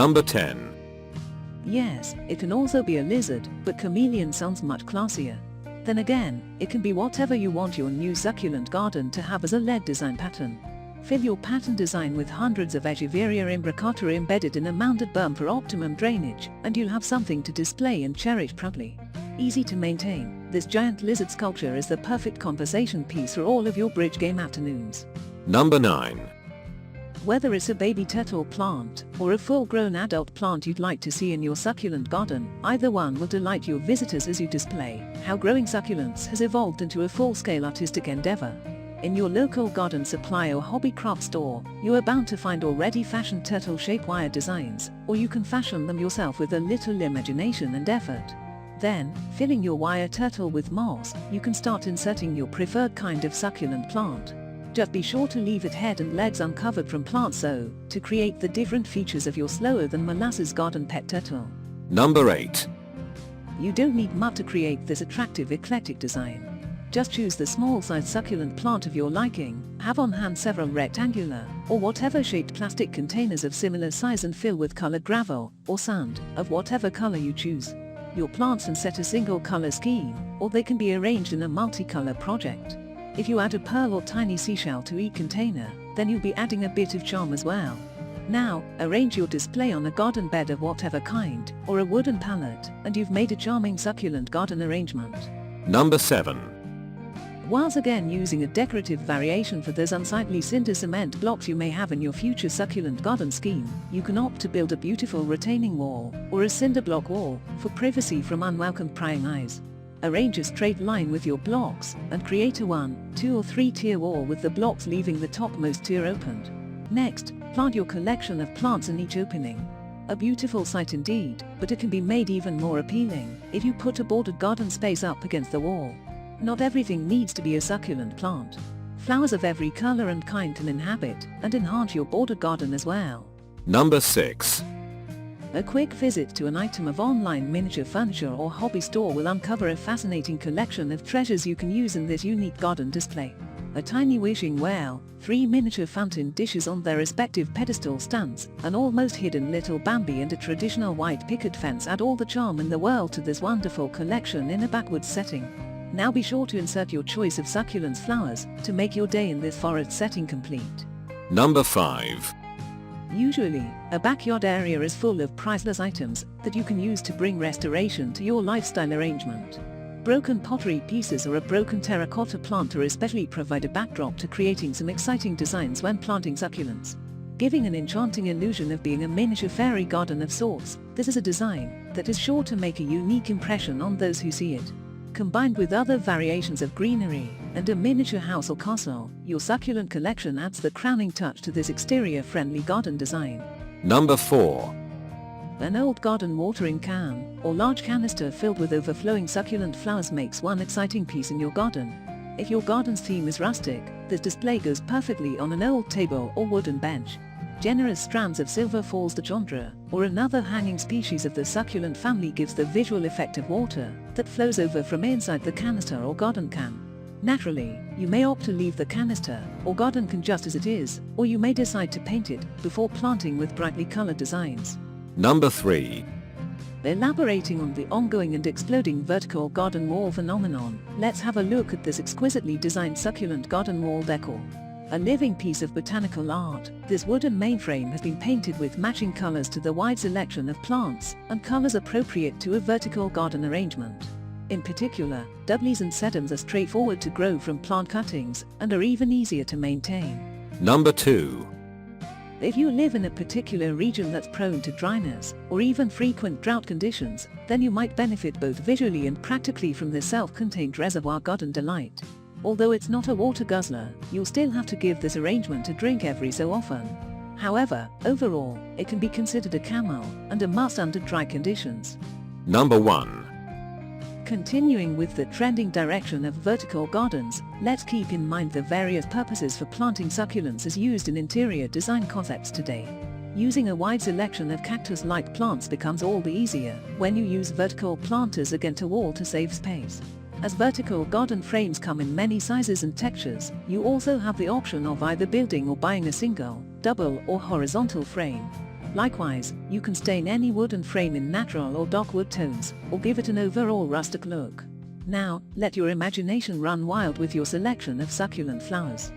Number 10. Yes, it can also be a lizard, but chameleon sounds much classier. Then again, it can be whatever you want your new succulent garden to have as a LED design pattern. Fill your pattern design with hundreds of echeveria imbricata embedded in a mounded berm for optimum drainage, and you'll have something to display and cherish proudly. Easy to maintain, this giant lizard sculpture is the perfect conversation piece for all of your bridge game afternoons. Number 9. Whether it's a baby turtle plant or a full-grown adult plant you'd like to see in your succulent garden, either one will delight your visitors as you display how growing succulents has evolved into a full-scale artistic endeavor. In your local garden supply or hobby craft store, you are bound to find already fashioned turtle-shaped wire designs, or you can fashion them yourself with a little imagination and effort. Then, filling your wire turtle with moss, you can start inserting your preferred kind of succulent plant. Just be sure to leave its head and legs uncovered from plants so to create the different features of your slower than molasses garden pet turtle. Number 8. You don't need much to create this attractive eclectic design. Just choose the small size succulent plant of your liking, have on hand several rectangular or whatever shaped plastic containers of similar size and fill with colored gravel or sand of whatever color you choose your plants and set a single color scheme, or they can be arranged in a multicolor project. If you add a pearl or tiny seashell to each container, then you'll be adding a bit of charm as well. Now, arrange your display on a garden bed of whatever kind, or a wooden pallet, and you've made a charming succulent garden arrangement. Number 7. Once again, using a decorative variation for those unsightly cinder cement blocks you may have in your future succulent garden scheme, you can opt to build a beautiful retaining wall, or a cinder block wall, for privacy from unwelcome prying eyes. Arrange a straight line with your blocks, and create a 1, 2 or 3 tier wall with the blocks leaving the topmost tier opened. Next, plant your collection of plants in each opening. A beautiful sight indeed, but it can be made even more appealing if you put a bordered garden space up against the wall. Not everything needs to be a succulent plant. Flowers of every color and kind can inhabit and enhance your bordered garden as well. Number 6. A quick visit to an item of online miniature furniture or hobby store will uncover a fascinating collection of treasures you can use in this unique garden display. A tiny wishing well, 3 miniature fountain dishes on their respective pedestal stands, an almost hidden little Bambi and a traditional white picket fence add all the charm in the world to this wonderful collection in a backwoods setting. Now be sure to insert your choice of succulents flowers to make your day in this forest setting complete. Number 5. Usually, a backyard area is full of priceless items that you can use to bring restoration to your lifestyle arrangement. Broken pottery pieces or a broken terracotta planter especially provide a backdrop to creating some exciting designs when planting succulents. Giving an enchanting illusion of being a miniature fairy garden of sorts, this is a design that is sure to make a unique impression on those who see it. Combined with other variations of greenery and a miniature house or castle, your succulent collection adds the crowning touch to this exterior-friendly garden design. Number 4. An old garden watering can or large canister filled with overflowing succulent flowers makes one exciting piece in your garden. If your garden's theme is rustic, this display goes perfectly on an old table or wooden bench. Generous strands of silver falls de chandra, or another hanging species of the succulent family gives the visual effect of water that flows over from inside the canister or garden can. Naturally, you may opt to leave the canister or garden can just as it is, or you may decide to paint it before planting with brightly colored designs. Number 3. Elaborating on the ongoing and exploding vertical garden wall phenomenon, let's have a look at this exquisitely designed succulent garden wall decor. A living piece of botanical art, this wooden mainframe has been painted with matching colors to the wide selection of plants and colors appropriate to a vertical garden arrangement. In particular, doublies and sedums are straightforward to grow from plant cuttings and are even easier to maintain. Number 2. If you live in a particular region that's prone to dryness or even frequent drought conditions, then you might benefit both visually and practically from this self-contained reservoir garden delight. Although it's not a water guzzler, you'll still have to give this arrangement a drink every so often. However, overall, it can be considered a camel and a must under dry conditions. Number 1. Continuing with the trending direction of vertical gardens, let's keep in mind the various purposes for planting succulents as used in interior design concepts today. Using a wide selection of cactus-like plants becomes all the easier when you use vertical planters against a wall to save space. As vertical garden frames come in many sizes and textures, you also have the option of either building or buying a single, double or horizontal frame. Likewise, you can stain any wooden frame in natural or dock wood tones, or give it an overall rustic look. Now, let your imagination run wild with your selection of succulent flowers.